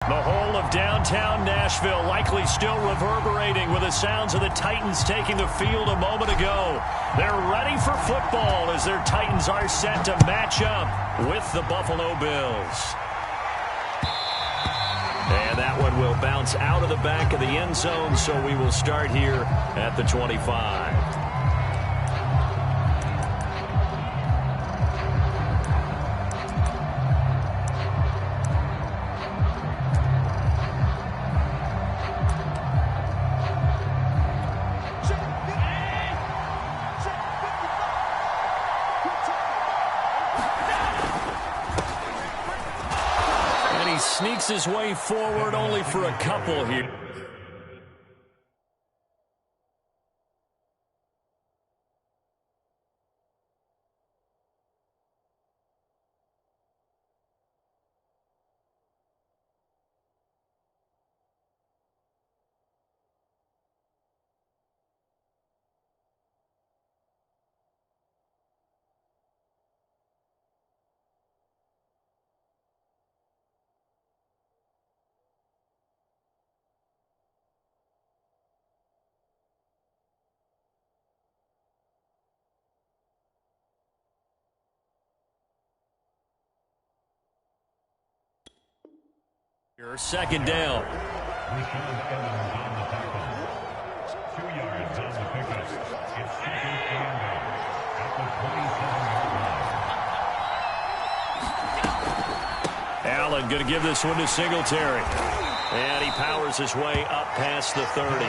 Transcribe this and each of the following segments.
The whole of downtown Nashville likely still reverberating with the sounds of the Titans taking the field a moment ago. They're ready for football as their Titans are set to match up with the Buffalo Bills. And that one will bounce out of the back of the end zone, so we will start here at the 25. Sneaks his way forward only for a couple here. Second down. 2 yards on the pickup. It's second and at the 27-yard line. Allen going to give this one to Singletary. And he powers his way up past the 30.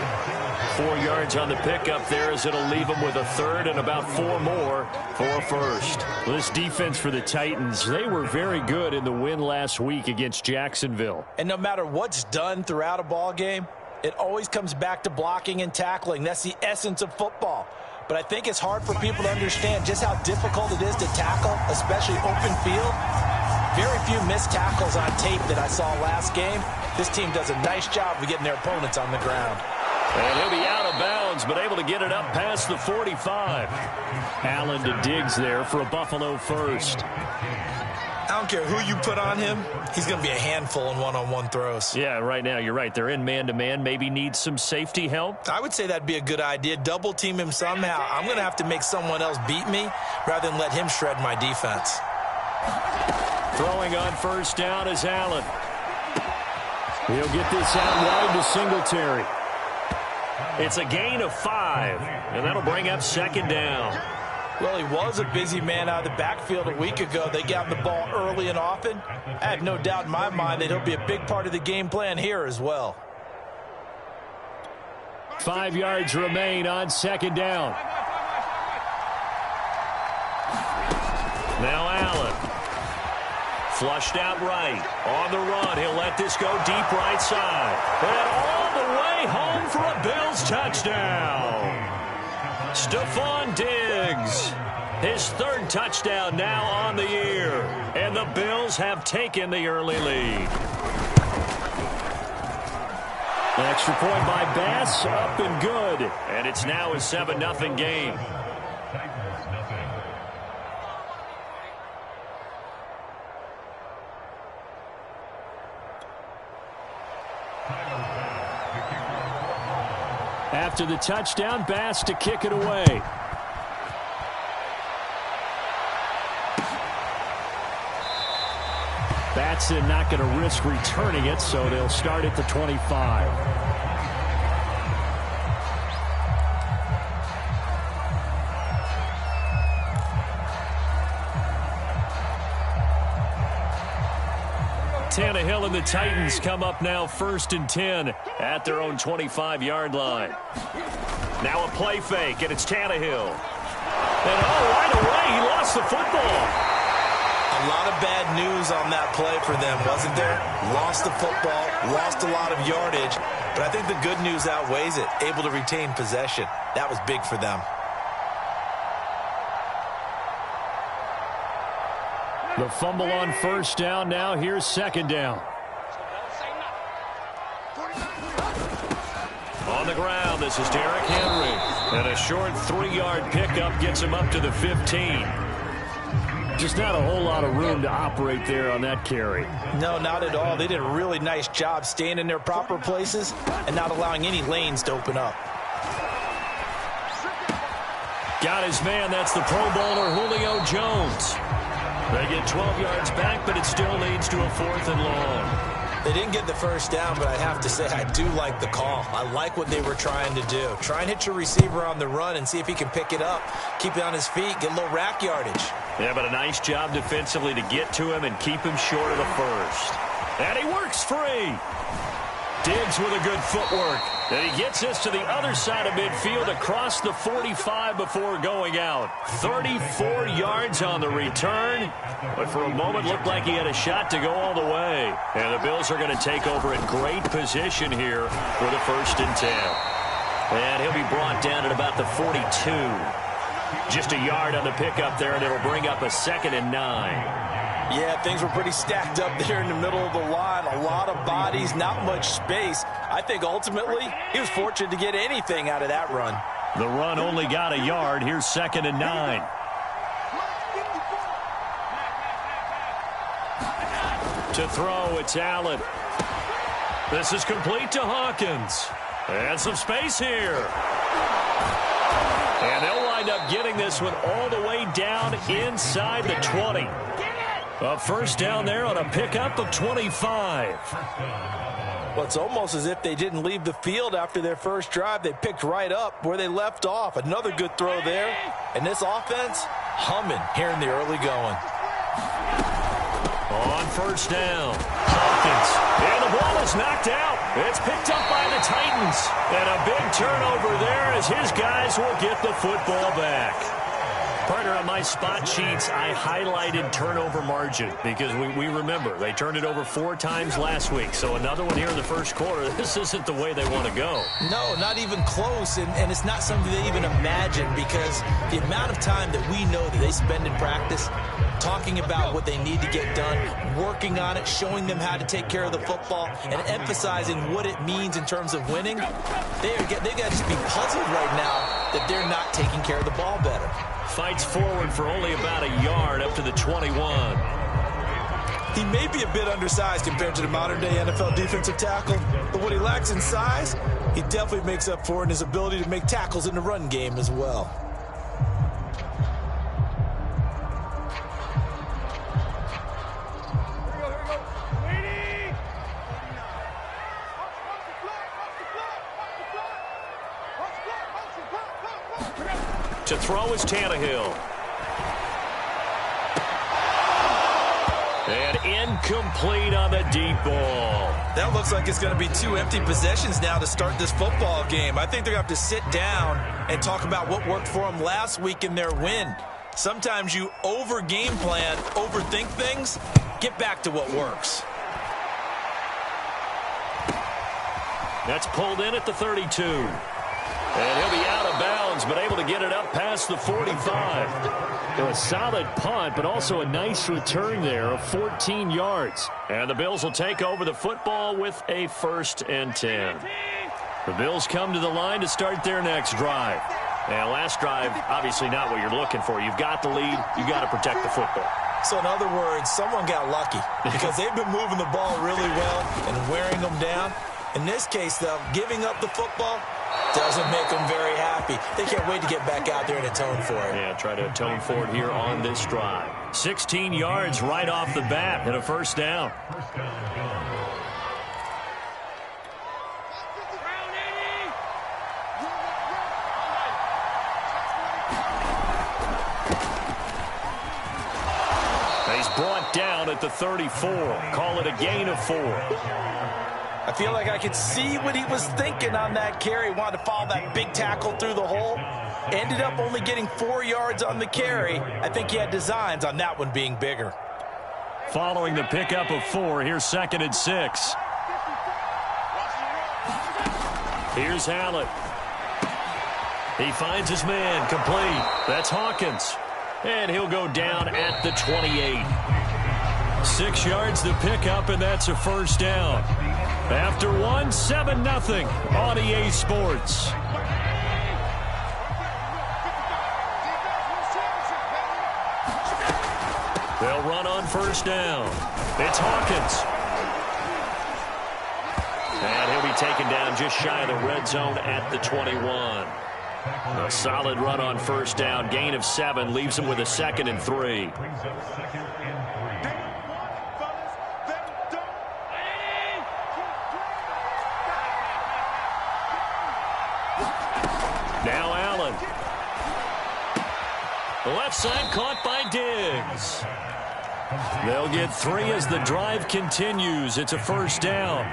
4 yards on the pickup there as it'll leave him with a third and about 4 more for a first. Well, this defense for the Titans, they were very good in the win last week against Jacksonville. And no matter what's done throughout a ball game, it always comes back to blocking and tackling. That's the essence of football. But I think it's hard for people to understand just how difficult it is to tackle, especially open field. Very few missed tackles on tape that I saw last game. This team does a nice job of getting their opponents on the ground. And he'll be out of bounds, but able to get it up past the 45. Allen to Diggs there for a Buffalo first. I don't care who you put on him. He's going to be a handful in one-on-one throws. Yeah, right now you're right. They're in man-to-man. Maybe need some safety help. I would say that'd be a good idea. Double team him somehow. I'm going to have to make someone else beat me rather than let him shred my defense. Throwing on first down is Allen. He'll get this out wide to Singletary. It's a gain of 5, and that'll bring up second down. Well, he was a busy man out of the backfield a week ago. They got him the ball early and often. I have no doubt in my mind that he'll be a big part of the game plan here as well. 5 yards remain on second down. Now Allen. Flushed out right. On the run. He'll let this go deep right side. And all the way home for a Bills touchdown. Stephon Diggs. His third touchdown now on the year. And the Bills have taken the early lead. An extra point by Bass. Up and good. And it's now a 7-0 game. After the touchdown, Bass to kick it away. Batson not going to risk returning it, so they'll start at the 25. Tannehill and the Titans come up now 1st and 10 at their own 25-yard line. Now a play fake, and it's Tannehill. And right away, he lost the football. A lot of bad news on that play for them, wasn't there? Lost the football, lost a lot of yardage, but I think the good news outweighs it. Able to retain possession. That was big for them. The fumble on first down. Now here's second down. On the ground, this is Derrick Henry. And a short 3-yard pickup gets him up to the 15. Just not a whole lot of room to operate there on that carry. No, not at all. They did a really nice job staying in their proper places and not allowing any lanes to open up. Got his man. That's the Pro Bowler Julio Jones. They get 12 yards back, but it still leads to a 4th and long. They didn't get the first down, but I have to say I do like the call. I like what they were trying to do. Try and hit your receiver on the run and see if he can pick it up, keep it on his feet, get a little rack yardage. Yeah, but a nice job defensively to get to him and keep him short of the first. And he works free. Diggs with a good footwork. And he gets us to the other side of midfield across the 45 before going out. 34 yards on the return. But for a moment looked like he had a shot to go all the way. And the Bills are going to take over in great position here for the 1st and 10. And he'll be brought down at about the 42. Just a yard on the pickup there, and it'll bring up a 2nd and 9. Yeah, things were pretty stacked up there in the middle of the line. A lot of bodies, not much space. I think ultimately he was fortunate to get anything out of that run. The run only got a yard. Here's 2nd and 9. To throw, it's Allen. This is complete to Hawkins. And some space here. And they'll wind up getting this one all the way down inside the 20. A 1st down there on a pickup of 25. Well, it's almost as if they didn't leave the field after their first drive. They picked right up where they left off. Another good throw there. And this offense, humming here in the early going. On 1st down, Hawkins. And the ball is knocked out. It's picked up by the Titans. And a big turnover there as his guys will get the football back. Partner, on my spot sheets, I highlighted turnover margin because we remember they turned it over 4 times last week. So another one here in the 1st quarter. This isn't the way they want to go. No, not even close. And it's not something they even imagine because the amount of time that we know that they spend in practice talking about what they need to get done, working on it, showing them how to take care of the football, and emphasizing what it means in terms of winning, they got to just be puzzled right now that they're not taking care of the ball better. Fights forward for only about a yard up to the 21. He may be a bit undersized compared to the modern-day NFL defensive tackle, but what he lacks in size, he definitely makes up for in his ability to make tackles in the run game as well. To throw is Tannehill. And incomplete on the deep ball. That looks like it's going to be 2 empty possessions now to start this football game. I think they're going to have to sit down and talk about what worked for them last week in their win. Sometimes you over-game plan, overthink things, get back to what works. That's pulled in at the 32. And he'll be out of bounds, but able to get it up past the 45. So a solid punt, but also a nice return there of 14 yards. And the Bills will take over the football with a 1st and 10. The Bills come to the line to start their next drive. And last drive, obviously not what you're looking for. You've got the lead. You've got to protect the football. So in other words, someone got lucky because they've been moving the ball really well and wearing them down. In this case, though, giving up the football doesn't make them very happy. They can't wait to get back out there and atone for it. Yeah, try to atone for it here on this drive. 16 yards right off the bat and a 1st down. He's brought down at the 34. Call it a gain of 4. I feel like I could see what he was thinking on that carry. Wanted to follow that big tackle through the hole. Ended up only getting 4 yards on the carry. I think he had designs on that one being bigger. Following the pickup of 4, here's 2nd and 6. Here's Allen. He finds his man, complete. That's Hawkins. And he'll go down at the 28. 6 yards to pick up, and that's a 1st down. After 1, 7-0 on EA Sports. They'll run on first down. It's Hawkins. And he'll be taken down just shy of the red zone at the 21. A solid run on first down. Gain of 7 leaves him with a 2nd and 3. Brings up 2nd and 3. Now Allen. The left side caught by Diggs. They'll get 3 as the drive continues. It's a first down.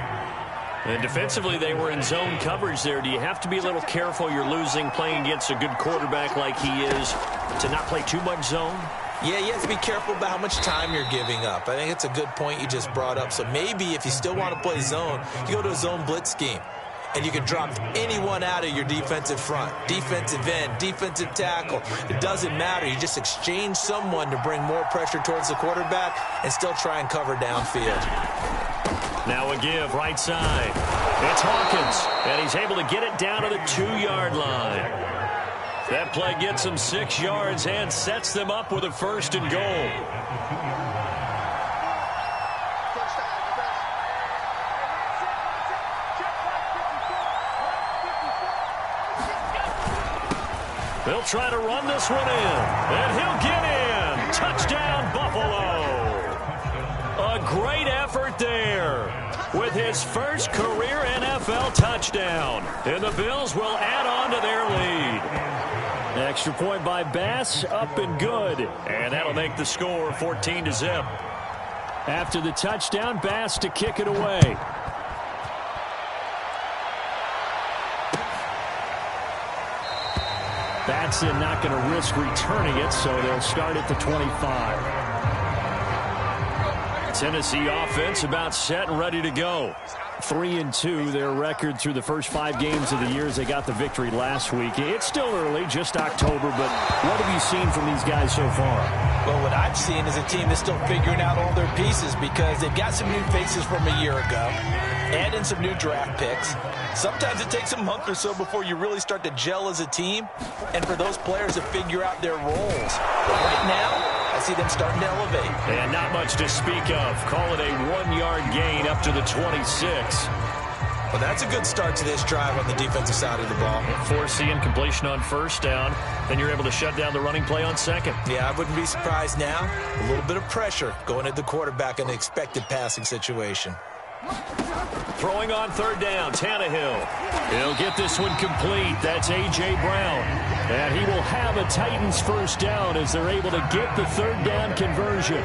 And defensively, they were in zone coverage there. Do you have to be a little careful? You're losing playing against a good quarterback like he is to not play too much zone? Yeah, you have to be careful about how much time you're giving up. I think it's a good point you just brought up. So maybe if you still want to play zone, you go to a zone blitz scheme. And you can drop anyone out of your defensive front, defensive end, defensive tackle. It doesn't matter. You just exchange someone to bring more pressure towards the quarterback and still try and cover downfield. Now a give, right side. It's Hawkins, and he's able to get it down to the 2-yard line. That play gets him 6 yards and sets them up with a 1st and goal. They'll try to run this one in, and he'll get in. Touchdown, Buffalo. A great effort there with his first career NFL touchdown. And the Bills will add on to their lead. Extra point by Bass, up and good. And that'll make the score 14-0. After the touchdown, Bass to kick it away. Batson not going to risk returning it, so they'll start at the 25. Tennessee offense about set and ready to go. 3-2, their record through the first 5 games of the year as they got the victory last week. It's still early, just October, but what have you seen from these guys so far? Well, what I've seen is a team that's still figuring out all their pieces because they've got some new faces from a year ago and in some new draft picks. Sometimes it takes a month or so before you really start to gel as a team and for those players to figure out their roles. But right now, I see them starting to elevate. And not much to speak of. Call it a 1-yard gain up to the 26. Well, that's a good start to this drive on the defensive side of the ball. Force the incompletion on first down. Then you're able to shut down the running play on second. Yeah, I wouldn't be surprised now. A little bit of pressure going at the quarterback in the expected passing situation. Throwing on third down, Tannehill. He'll get this one complete. That's A.J. Brown. And he will have a Titans first down as they're able to get the third down conversion.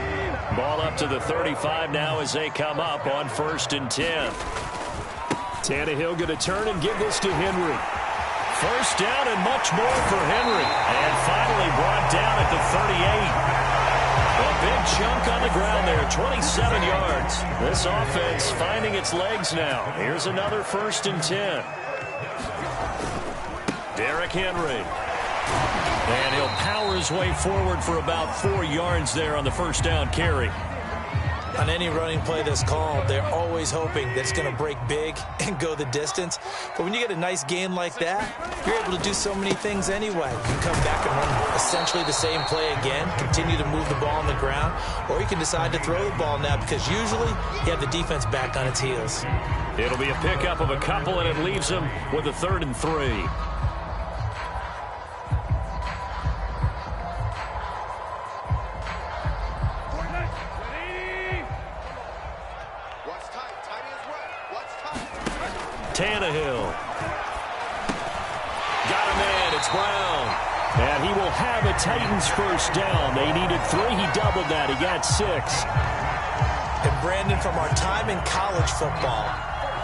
Ball up to the 35 now as they come up on 1st and 10. Tannehill going to turn and give this to Henry. First down and much more for Henry. And finally brought down at the 38. A big chunk on the ground there, 27 yards. This offense finding its legs now. Here's another 1st and 10. Derrick Henry. And he'll power his way forward for about 4 yards there on the first down carry. On any running play that's called, they're always hoping that it's going to break big and go the distance. But when you get a nice gain like that, you're able to do so many things anyway. You can come back and run essentially the same play again, continue to move the ball on the ground, or you can decide to throw the ball now because usually you have the defense back on its heels. It'll be a pickup of a couple, and it leaves them with a 3rd and 3. Tannehill. Got a man. It's Brown. And he will have a Titans first down. They needed 3. He doubled that. He got 6. And Brandon, from our time in college football,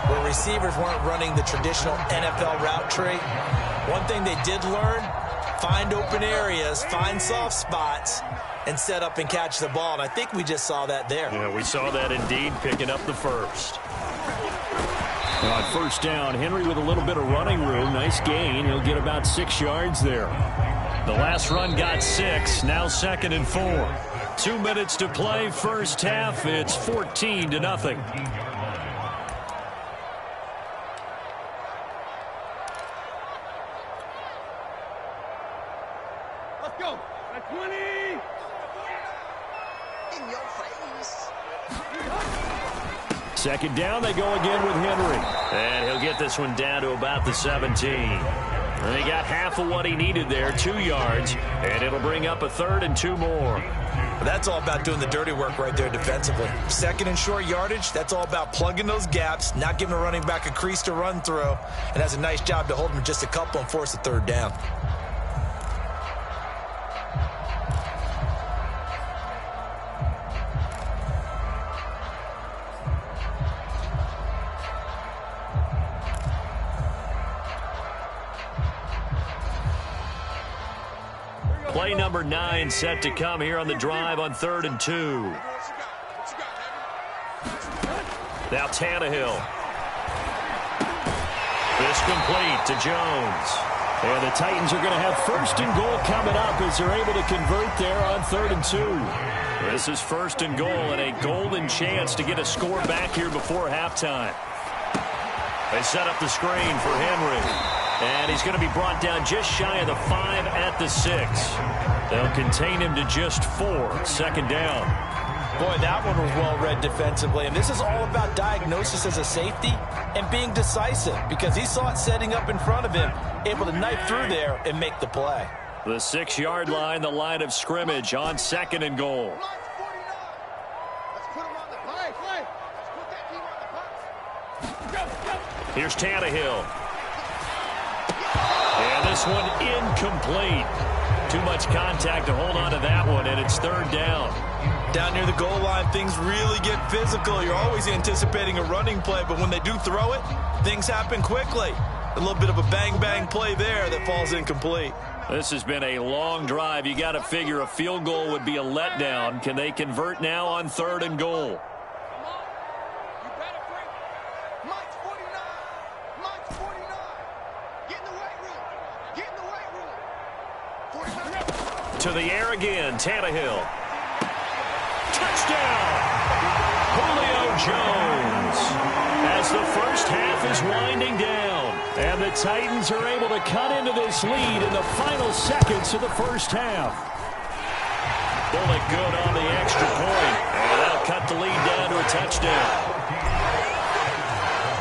where receivers weren't running the traditional NFL route tree, one thing they did learn, find open areas, find soft spots, and set up and catch the ball. And I think we just saw that there. Yeah, we saw that indeed, picking up the first. On first down, Henry with a little bit of running room. Nice gain. He'll get about 6 yards there. The last run got 6. Now 2nd and 4. 2 minutes to play. First half. It's 14-0. Let's go. At 20. Second down, they go again with Henry. And he'll get this one down to about the 17. And he got half of what he needed there, 2 yards, and it'll bring up a 3rd and 2 more. That's all about doing the dirty work right there defensively. 2nd and short yardage, that's all about plugging those gaps, not giving a running back a crease to run through, and has a nice job to hold him just a couple and force a 3rd down. Play number 9 set to come here on the drive on 3rd and 2. Now Tannehill. This complete to Jones. And the Titans are going to have 1st and goal coming up as they're able to convert there on 3rd and 2. This is 1st and goal and a golden chance to get a score back here before halftime. They set up the screen for Henry. And he's going to be brought down just shy of the 5 at the 6. They'll contain him to just 4. 2nd down. Boy, that one was well read defensively. And this is all about diagnosis as a safety and being decisive because he saw it setting up in front of him, able to knife through there and make the play. The 6-yard line, the line of scrimmage on 2nd and goal. Here's Tannehill. And this one incomplete. Too much contact to hold on to that one, and it's 3rd down. Down near the goal line, things really get physical. You're always anticipating a running play, but when they do throw it, things happen quickly. A little bit of a bang-bang play there that falls incomplete. This has been a long drive. You got to figure a field goal would be a letdown. Can they convert now on 3rd and goal? To the air again, Tannehill. Touchdown! Julio Jones. As the first half is winding down, and the Titans are able to cut into this lead in the final seconds of the first half. Bullet good on the extra point, and that'll cut the lead down to a touchdown.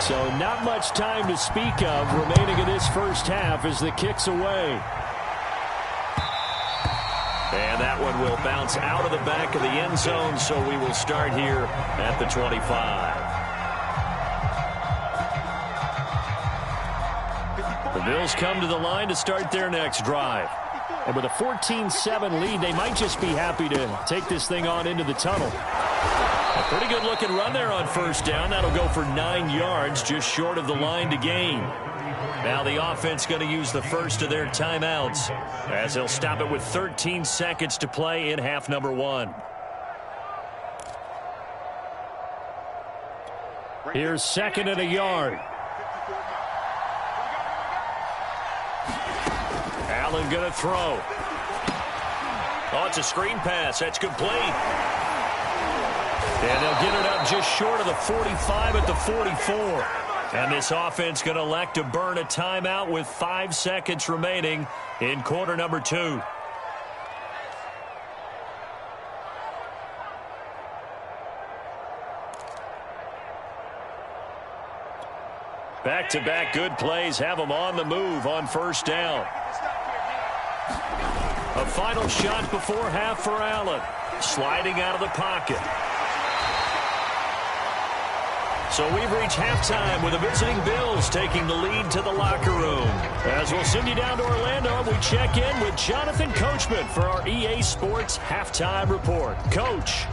So not much time to speak of remaining in this first half as the kick's away. And that one will bounce out of the back of the end zone, so we will start here at the 25. The Bills come to the line to start their next drive. And with a 14-7 lead, they might just be happy to take this thing on into the tunnel. A pretty good-looking run there on 1st down. That'll go for 9 yards, just short of the line to gain. Now the offense going to use the first of their timeouts as they'll stop it with 13 seconds to play in half number 1. Here's 2nd and a yard. Allen going to throw. Oh, it's a screen pass. That's complete. And they'll get it up just short of the 45 at the 44. And this offense going to elect to burn a timeout with 5 seconds remaining in quarter number 2. Back-to-back good plays have them on the move on 1st down. A final shot before half for Allen. Sliding out of the pocket. So we've reached halftime with the visiting Bills taking the lead to the locker room. As we'll send you down to Orlando, we check in with Jonathan Coachman for our EA Sports Halftime Report. Coach.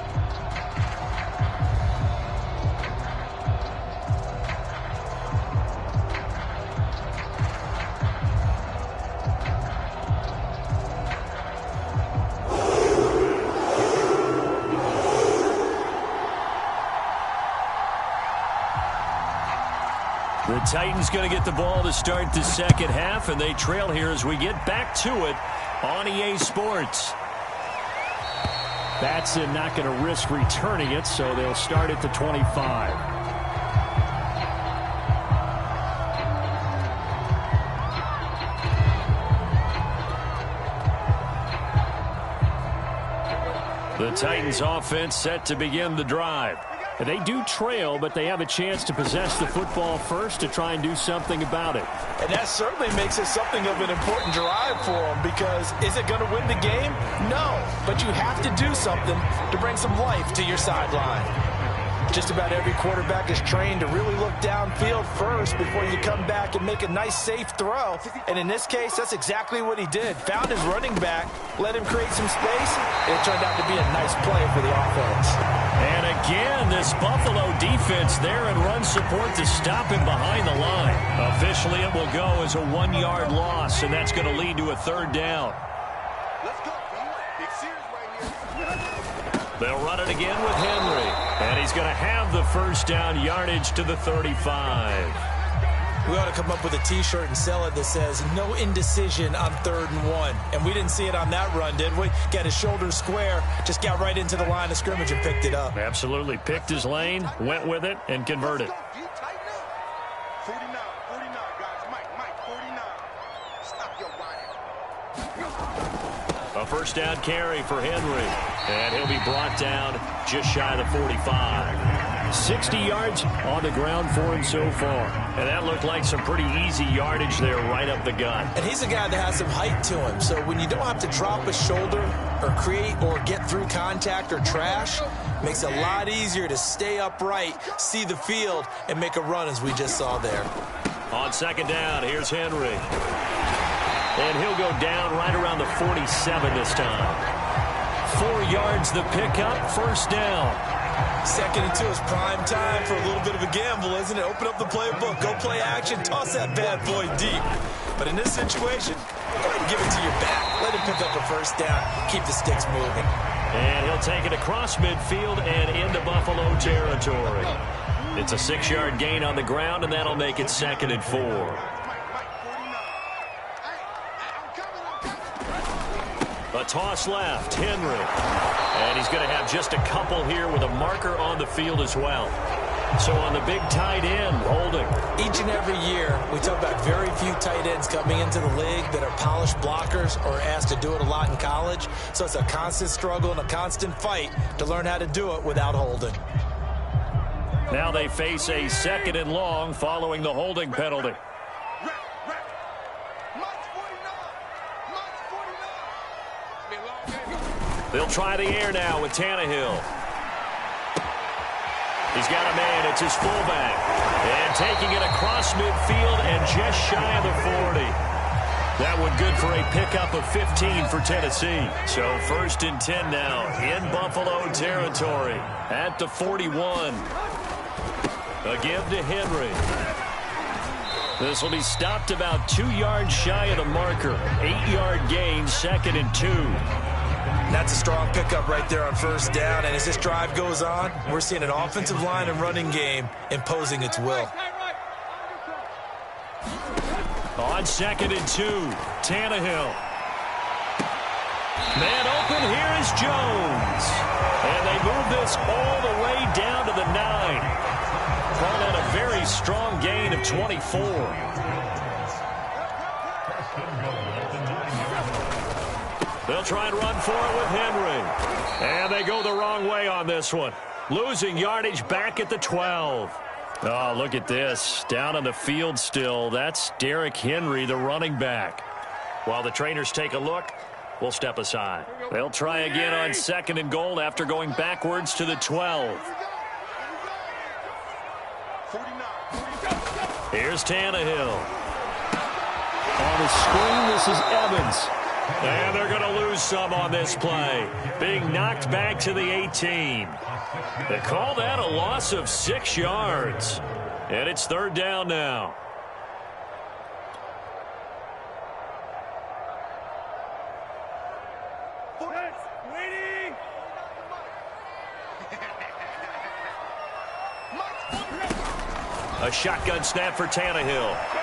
The Titans going to get the ball to start the second half, and they trail here as we get back to it on EA Sports. Batson not going to risk returning it, so they'll start at the 25. The Titans offense set to begin the drive. They do trail, but they have a chance to possess the football first to try and do something about it. And that certainly makes it something of an important drive for them, because is it going to win the game? No, but you have to do something to bring some life to your sideline. Just about every quarterback is trained to really look downfield first before you come back and make a nice, safe throw. And in this case, that's exactly what he did. Found his running back, let him create some space, and it turned out to be a nice play for the offense. And again, this Buffalo defense there in run support to stop him behind the line. Officially, it will go as a 1-yard loss, and that's going to lead to a third down. Let's go, big series right here. They'll run it again with Henry. And he's going to have the first down yardage to the 35. We ought to come up with a T-shirt and sell it that says, no indecision on 3rd and 1. And we didn't see it on that run, did we? Got his shoulders square, just got right into the line of scrimmage and picked it up. Absolutely. Picked his lane, went with it, and converted. 49, guys. Mike, 49. Stop your body. A first down carry for Henry. And he'll be brought down just shy of the 45. 60 yards on the ground for him so far. And that looked like some pretty easy yardage there right up the gut. And he's a guy that has some height to him. So when you don't have to drop a shoulder or create or get through contact or trash, makes it a lot easier to stay upright, see the field, and make a run as we just saw there. On second down, here's Henry. And he'll go down right around the 47 this time. 4 yards the pickup, first down. 2nd and 2 is prime time for a little bit of a gamble, isn't it? Open up the playbook, go play action, toss that bad boy deep. But in this situation, go ahead and give it to your back. Let him pick up a first down, keep the sticks moving. And he'll take it across midfield and into Buffalo territory. It's a 6-yard gain on the ground, and that'll make it 2nd and 4. A toss left, Henry. And he's going to have just a couple here with a marker on the field as well. So on the big tight end, holding. Each and every year, we talk about very few tight ends coming into the league that are polished blockers or asked to do it a lot in college. So it's a constant struggle and a constant fight to learn how to do it without holding. Now they face a 2nd and long following the holding penalty. They'll try the air now with Tannehill. He's got a man. It's his fullback. And taking it across midfield and just shy of the 40. That one good for a pickup of 15 for Tennessee. So 1st and 10 now in Buffalo territory at the 41. A give to Henry. This will be stopped about 2 yards shy of the marker. 8-yard gain, 2nd and 2. That's a strong pickup right there on first down. And as this drive goes on, we're seeing an offensive line and running game imposing its will. On 2nd and 2, Tannehill. Man open, here is Jones. And they move this all the way down to the 9. Call that a very strong gain of 24. They'll try and run for it with Henry. And they go the wrong way on this one. Losing yardage back at the 12. Oh, look at this. Down on the field still. That's Derrick Henry, the running back. While the trainers take a look, we'll step aside. They'll try again on 2nd and goal after going backwards to the 12. Here's Tannehill. On the screen, this is Evans. And they're going to lose some on this play. Being knocked back to the 18. They call that a loss of 6 yards. And it's 3rd down now. A shotgun snap for Tannehill.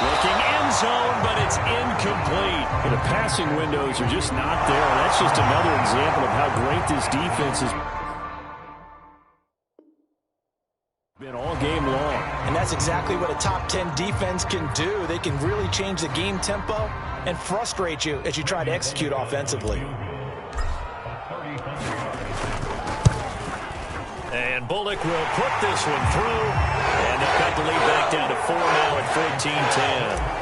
Looking end zone, but it's incomplete. The passing windows are just not there. That's just another example of how great this defense has been all game long. And that's exactly what a top 10 defense can do. They can really change the game tempo and frustrate you as you try to execute offensively. And Bullock will put this one through. And they'll cut the lead back down to 4 now at 14-10.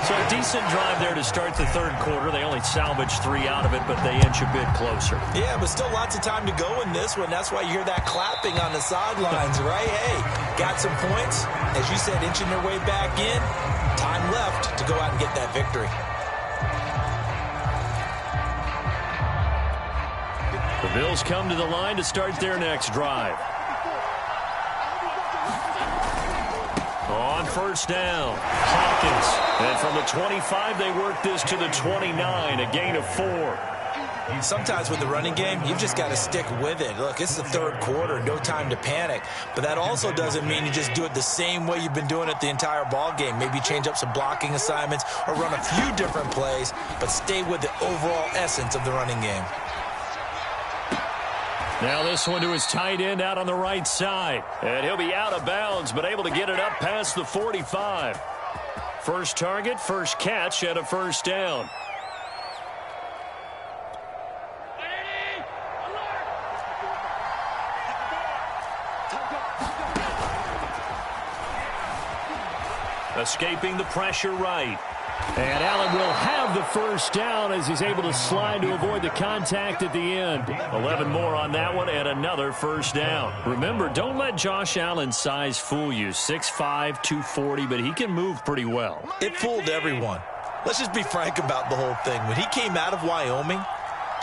So a decent drive there to start the third quarter. They only salvaged 3 out of it, but they inch a bit closer. Yeah, but still lots of time to go in this one. That's why you hear that clapping on the sidelines, right? Hey, got some points. As you said, inching their way back in. Time left to go out and get that victory. The Bills come to the line to start their next drive. On first down, Hawkins. And from the 25, they work this to the 29, a gain of 4. Sometimes with the running game, you've just got to stick with it. Look, it's the third quarter, no time to panic. But that also doesn't mean you just do it the same way you've been doing it the entire ball game. Maybe change up some blocking assignments or run a few different plays, but stay with the overall essence of the running game. Now this one to his tight end out on the right side. And he'll be out of bounds, but able to get it up past the 45. First target, first catch, and a first down. Escaping the pressure right. And Allen will have the first down as he's able to slide to avoid the contact at the end. 11 more on that one and another first down. Remember, don't let Josh Allen's size fool you. 6'5", 240, but he can move pretty well. It fooled everyone. Let's just be frank about the whole thing. When he came out of Wyoming,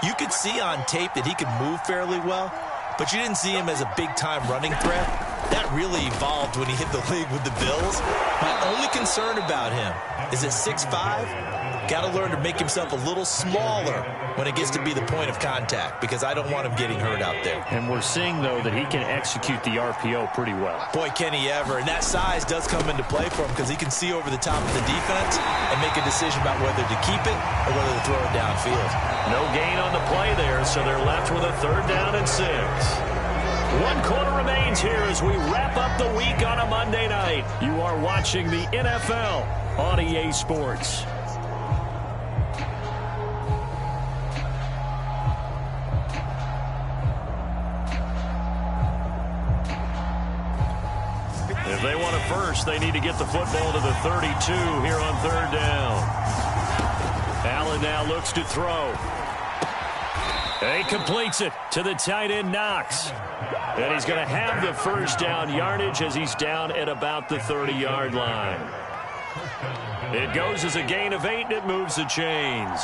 you could see on tape that he could move fairly well, but you didn't see him as a big-time running threat. That really evolved when he hit the league with the Bills. My only concern about him is at 6'5", got to learn to make himself a little smaller when it gets to be the point of contact, because I don't want him getting hurt out there. And we're seeing, though, that he can execute the RPO pretty well. Boy, can he ever. And that size does come into play for him because he can see over the top of the defense and make a decision about whether to keep it or whether to throw it downfield. No gain on the play there, so they're left with a 3rd down and 6. 1 quarter remains here as we wrap up the week on a Monday night. You are watching the NFL on EA Sports. If they want it first, they need to get the football to the 32 here on 3rd down. Allen now looks to throw. He completes it to the tight end, Knox. And he's going to have the first down yardage as he's down at about the 30-yard line. It goes as a gain of 8, and it moves the chains.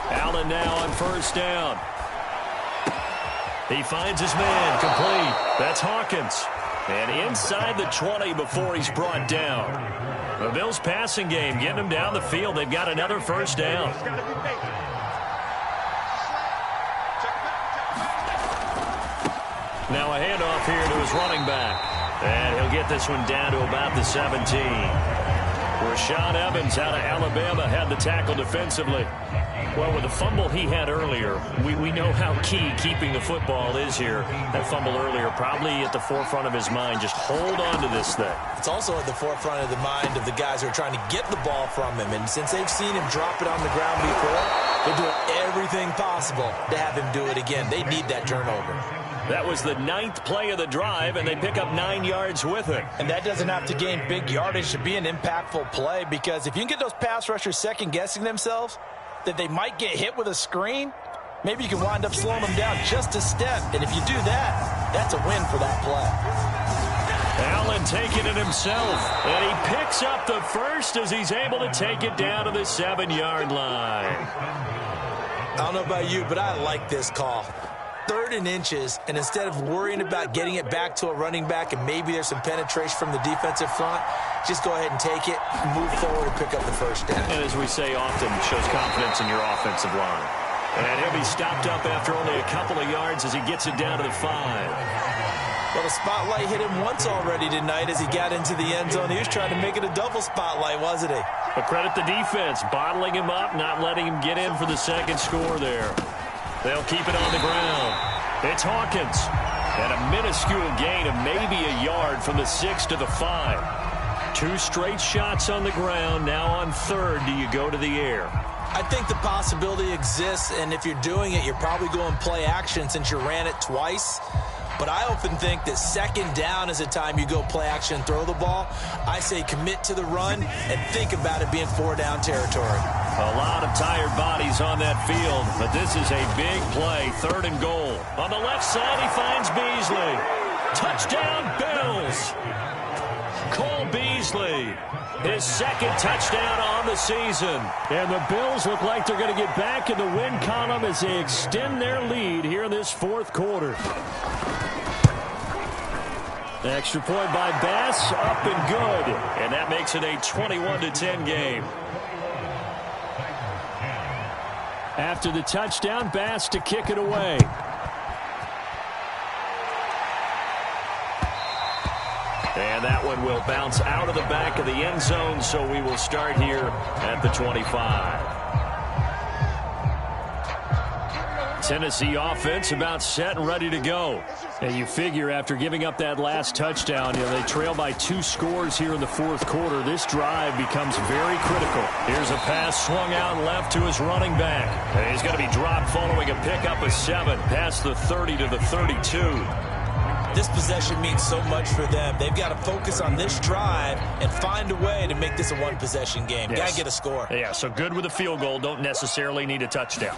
Allen now on first down. He finds his man, complete. That's Hawkins. And inside the 20 before he's brought down. The Bills passing game, getting him down the field. They've got another first down. Now a handoff here to his running back. And he'll get this one down to about the 17. Rashaan Evans out of Alabama had the tackle defensively. Well, with the fumble he had earlier, we know how key keeping the football is here. That fumble earlier probably at the forefront of his mind. Just hold on to this thing. It's also at the forefront of the mind of the guys who are trying to get the ball from him. And since they've seen him drop it on the ground before, they're doing everything possible to have him do it again. They need that turnover. That was the 9th play of the drive, and they pick up 9 yards with it. And that doesn't have to gain big yardage to be an impactful play, because if you can get those pass rushers second-guessing themselves, that they might get hit with a screen, maybe you can wind up slowing them down just a step. And if you do that, that's a win for that play. Allen taking it himself, and he picks up the first as he's able to take it down to the 7-yard line. I don't know about you, but I like this call. 3rd and inches, and instead of worrying about getting it back to a running back and maybe there's some penetration from the defensive front, just go ahead and take it, move forward, and pick up the first down. And as we say often, shows confidence in your offensive line. And he'll be stopped up after only a couple of yards as he gets it down to the 5. Well, the spotlight hit him once already tonight as he got into the end zone. He was trying to make it a double spotlight, wasn't he? But credit the defense, bottling him up, not letting him get in for the second score there. They'll keep it on the ground. It's Hawkins. And a minuscule gain of maybe a yard from the 6 to the 5. 2 straight shots on the ground. Now on 3rd, do you go to the air? I think the possibility exists, and if you're doing it, you're probably going play action since you ran it twice. But I often think that second down is a time you go play action and throw the ball. I say commit to the run and think about it being 4-down territory. A lot of tired bodies on that field, but this is a big play, 3rd and goal. On the left side, he finds Beasley. Touchdown, Bills. Cole Beasley, his 2nd touchdown on the season. And the Bills look like they're going to get back in the win column as they extend their lead here in this 4th quarter. Extra point by Bass, up and good. And that makes it a 21-10 game. After the touchdown, Bass to kick it away. And that one will bounce out of the back of the end zone, so we will start here at the 25. Tennessee offense about set and ready to go. And you figure after giving up that last touchdown, they trail by 2 scores here in the 4th quarter. This drive becomes very critical. Here's a pass swung out left to his running back. And he's going to be dropped following a pickup of 7 past the 30 to the 32. This possession means so much for them. They've got to focus on this drive and find a way to make this a one-possession game. Yes. Got to get a score. Yeah, so good with a field goal. Don't necessarily need a touchdown.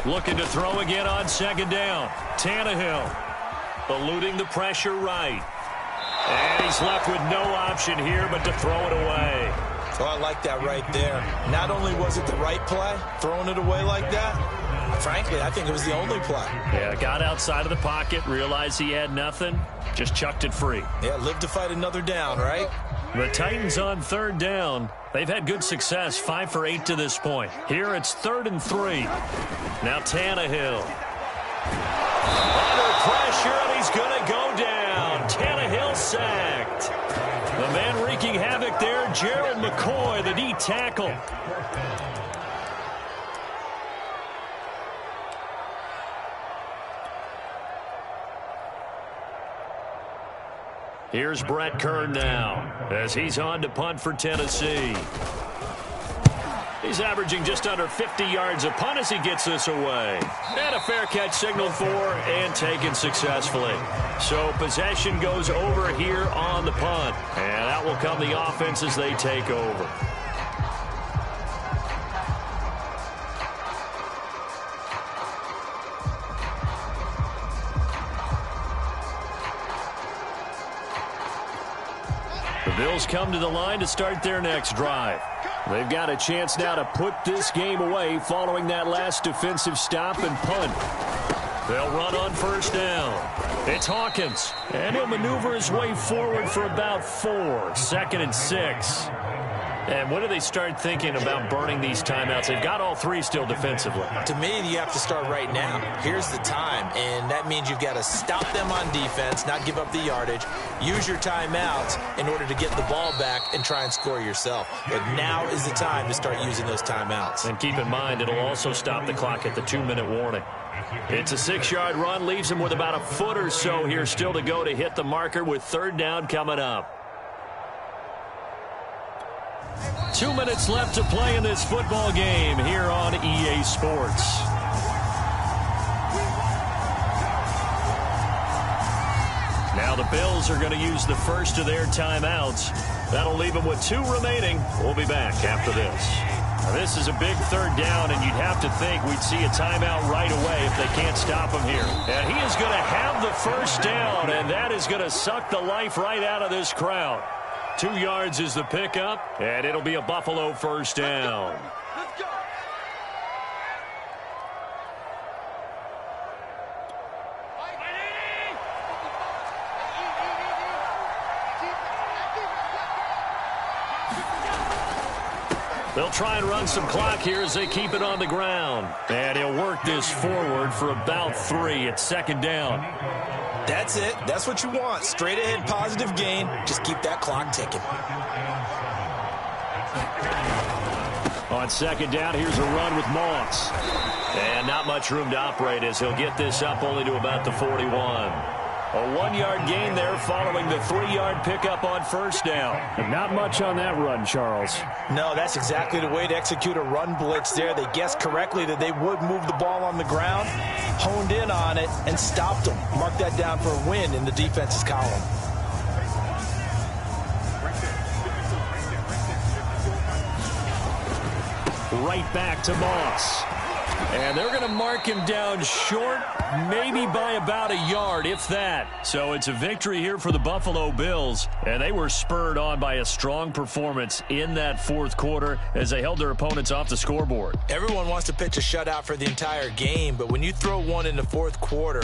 Looking to throw again on 2nd down. Tannehill eluding the pressure right. And he's left with no option here but to throw it away. Oh, I like that right there. Not only was it the right play, throwing it away like that, frankly, I think it was the only play. Yeah, got outside of the pocket, realized he had nothing, just chucked it free. Yeah, live to fight another down, right? The Titans on 3rd down. They've had good success, 5 for 8 to this point. Here it's 3rd and 3. Now Tannehill. Under pressure, and he's going to go down. Tannehill sacked. The man wreaking havoc there, Gerald McCoy, the D tackle. Here's Brett Kern now as he's on to punt for Tennessee. He's averaging just under 50 yards a punt as he gets this away. And a fair catch signaled for and taken successfully. So possession goes over here on the punt. And that will come the offense as they take over. The Bills come to the line to start their next drive. They've got a chance now to put this game away following that last defensive stop and punt. They'll run on 1st down. It's Hawkins, and he'll maneuver his way forward for about 4. 2nd and 6. And when do they start thinking about burning these timeouts? They've got all 3 still defensively. To me, you have to start right now. Here's the time, and that means you've got to stop them on defense, not give up the yardage, use your timeouts in order to get the ball back and try and score yourself. But now is the time to start using those timeouts. And keep in mind, it'll also stop the clock at the 2-minute warning. It's a 6-yard run, leaves him with about a foot or so here still to go to hit the marker with 3rd down coming up. 2 minutes left to play in this football game here on EA Sports. Now the Bills are going to use the first of their timeouts. That'll leave them with 2 remaining. We'll be back after this. Now, this is a big 3rd down, and you'd have to think we'd see a timeout right away if they can't stop him here. And he is going to have the 1st down, and that is going to suck the life right out of this crowd. 2 yards is the pickup, and it'll be a Buffalo 1st down. Let's go. They'll try and run some clock here as they keep it on the ground. And he'll work this forward for about 3 at 2nd down. That's it. That's what you want. Straight ahead positive gain. Just keep that clock ticking. On 2nd down, here's a run with Moss. And not much room to operate as he'll get this up only to about the 41. A 1-yard gain there following the 3-yard pickup on first down. And not much on that run, Charles. No, that's exactly the way to execute a run blitz there. They guessed correctly that they would move the ball on the ground, honed in on it, and stopped them. Mark that down for a win in the defense's column. Right back to Moss. And they're going to mark him down short, maybe by about a yard, if that. So it's a victory here for the Buffalo Bills. And they were spurred on by a strong performance in that fourth quarter as they held their opponents off the scoreboard. Everyone wants to pitch a shutout for the entire game, but when you throw one in the fourth quarter,